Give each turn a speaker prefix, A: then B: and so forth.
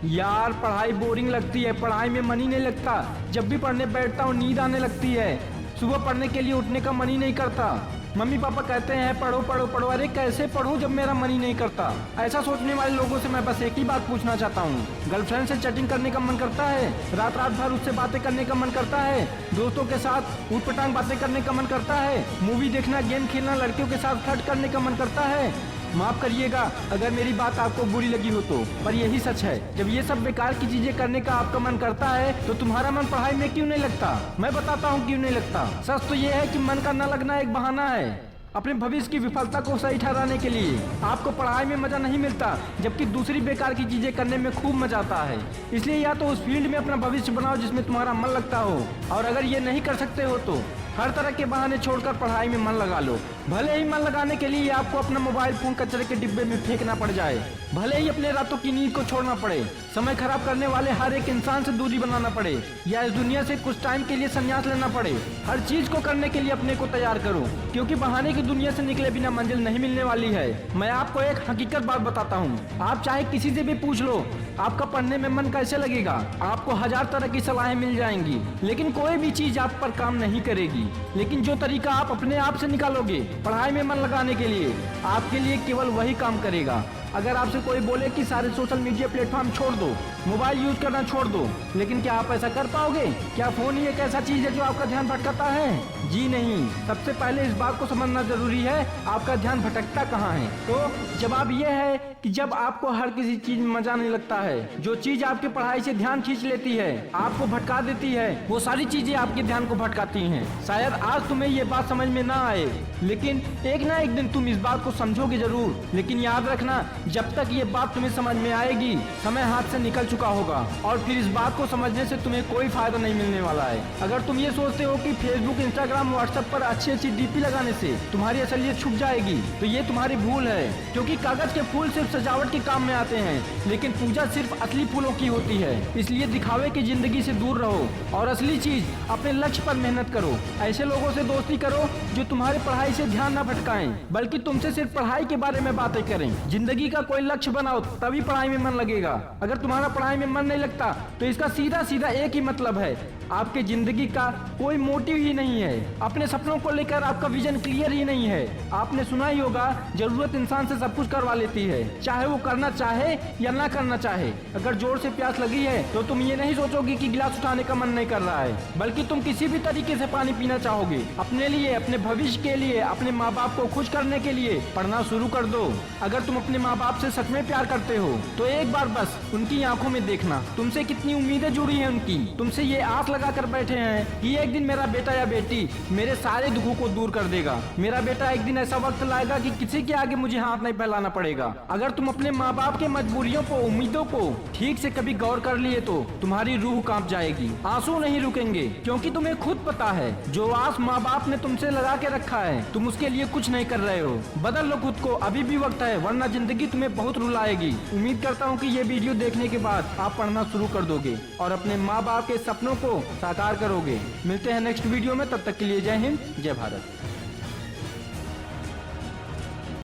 A: यार पढ़ाई बोरिंग लगती है, पढ़ाई में मन ही नहीं लगता। जब भी पढ़ने बैठता हूँ नींद आने लगती है। सुबह पढ़ने के लिए उठने का मन ही नहीं करता। मम्मी पापा कहते हैं पढ़ो पढ़ो पढ़ो, अरे कैसे पढ़ूं जब मेरा मन ही नहीं करता। ऐसा सोचने वाले लोगों से मैं बस एक ही बात पूछना चाहता हूँ, गर्लफ्रेंड से चैटिंग करने का मन करता है, रात रात भर उससे बातें करने का मन करता है, दोस्तों के साथ ऊटपटांग बातें करने का मन करता है, मूवी देखना, गेम खेलना, लड़कियों के साथ फ्लर्ट करने का मन करता है। माफ करिएगा अगर मेरी बात आपको बुरी लगी हो तो, पर यही सच है। जब ये सब बेकार की चीजें करने का आपका मन करता है तो तुम्हारा मन पढ़ाई में क्यों नहीं लगता? मैं बताता हूँ क्यों नहीं लगता। सच तो ये है कि मन का न लगना एक बहाना है अपने भविष्य की विफलता को सही ठहराने के लिए। आपको पढ़ाई में मजा नहीं मिलता जबकि दूसरी बेकार की चीजें करने में खूब मजा आता है। इसलिए या तो उस फील्ड में अपना भविष्य बनाओ जिसमें तुम्हारा मन लगता हो, और अगर ये नहीं कर सकते हो तो हर तरह के बहाने छोड़कर पढ़ाई में मन लगा लो। भले ही मन लगाने के लिए आपको अपना मोबाइल फोन कचरे के डिब्बे में फेंकना पड़ जाए, भले ही अपने रातों की नींद को छोड़ना पड़े, समय खराब करने वाले हर एक इंसान से दूरी बनाना पड़े, या इस दुनिया से कुछ टाइम के लिए संन्यास लेना पड़े, हर चीज को करने के लिए अपने को तैयार करो, क्योंकि बहाने की दुनिया से निकले बिना मंजिल नहीं मिलने वाली है। मैं आपको एक हकीकत बात बताता हूँ, आप चाहे किसी से भी पूछ लो आपका पढ़ने में मन कैसे लगेगा, आपको हजार तरह की सलाहें मिल जाएंगी, लेकिन कोई भी चीज आप पर काम नहीं करेगी। लेकिन जो तरीका आप अपने आप से निकालोगे पढ़ाई में मन लगाने के लिए, आपके लिए केवल वही काम करेगा। अगर आपसे कोई बोले कि सारे सोशल मीडिया प्लेटफॉर्म छोड़ दो, मोबाइल यूज करना छोड़ दो, लेकिन क्या आप ऐसा कर पाओगे? क्या फोन ही एक ऐसा चीज है जो आपका ध्यान भटकाता है? जी नहीं। सबसे पहले इस बात को समझना जरूरी है आपका ध्यान भटकता कहाँ है। तो जवाब यह है कि जब आपको हर किसी चीज में मजा नहीं लगता है, जो चीज आपकी पढ़ाई से ध्यान खींच लेती है, आपको भटका देती है, वो सारी चीजें आपके ध्यान को भटकाती हैं। शायद आज तुम्हें ये बात समझ में ना आए, लेकिन एक ना एक दिन तुम इस बात को समझोगे जरूर। लेकिन याद रखना, जब तक ये बात तुम्हें समझ में आएगी समय हाथ से निकल चुका होगा, और फिर इस बात को समझने से तुम्हें कोई फायदा नहीं मिलने वाला है। अगर तुम ये सोचते हो कि फेसबुक, इंस्टाग्राम, व्हाट्सएप पर अच्छी अच्छी डीपी लगाने से तुम्हारी असलियत छुप जाएगी, तो ये तुम्हारी भूल है, क्योंकि कागज के फूल सिर्फ सजावट के काम में आते हैं, लेकिन पूजा सिर्फ असली फूलों की होती है। इसलिए दिखावे की जिंदगी से दूर रहो और असली चीज अपने लक्ष्य पर मेहनत करो। ऐसे लोगों से दोस्ती करो जो तुम्हारी पढ़ाई से ध्यान न भटकाएं, बल्कि तुमसे सिर्फ पढ़ाई के बारे में बातें करें। जिंदगी का कोई लक्ष्य बनाओ, तभी पढ़ाई में मन लगेगा। अगर तुम्हारा पढ़ाई में मन नहीं लगता तो इसका सीधा सीधा एक ही मतलब है, आपके जिंदगी का कोई मोटिव ही नहीं है, अपने सपनों को लेकर आपका विजन क्लियर ही नहीं है। आपने सुना ही होगा, जरूरत इंसान से सब कुछ करवा लेती है, चाहे वो करना चाहे या ना करना चाहे। अगर जोर से प्यास लगी है तो तुम ये नहीं सोचोगे कि गिलास उठाने का मन नहीं कर रहा है, बल्कि तुम किसी भी तरीके से पानी पीना चाहोगे। अपने लिए, अपने भविष्य के लिए, अपने माँ बाप को खुश करने के लिए पढ़ना शुरू कर दो। अगर तुम अपने माँ बाप से सच में प्यार करते हो तो एक बार बस उनकी आंखों में देखना, तुमसे कितनी उम्मीदें जुड़ी हैं उनकी, तुमसे ये आस लगा कर बैठे हैं कि एक दिन मेरा बेटा या बेटी मेरे सारे दुखों को दूर कर देगा, मेरा बेटा एक दिन ऐसा वक्त लाएगा कि किसी के आगे मुझे हाथ नहीं फैलाना पड़ेगा। अगर तुम अपने माँ बाप के मजबूरियों को, उम्मीदों को ठीक से कभी गौर कर लिए तो तुम्हारी रूह कांप जाएगी, आंसू नहीं रुकेंगे, क्योंकि तुम्हें खुद पता है जो आस माँ बाप ने तुमसे लगा के रखा है तुम उसके लिए कुछ नहीं कर रहे हो। बदल लो खुद को, अभी भी वक्त है, वरना जिंदगी तुम्हें बहुत रुलाएगी। उम्मीद करता हूँ कि ये वीडियो देखने के बाद आप पढ़ना शुरू कर दोगे और अपने माँ बाप के सपनों को साकार करोगे। मिलते हैं नेक्स्ट वीडियो में, तब तक के लिए जय हिंद, जय भारत।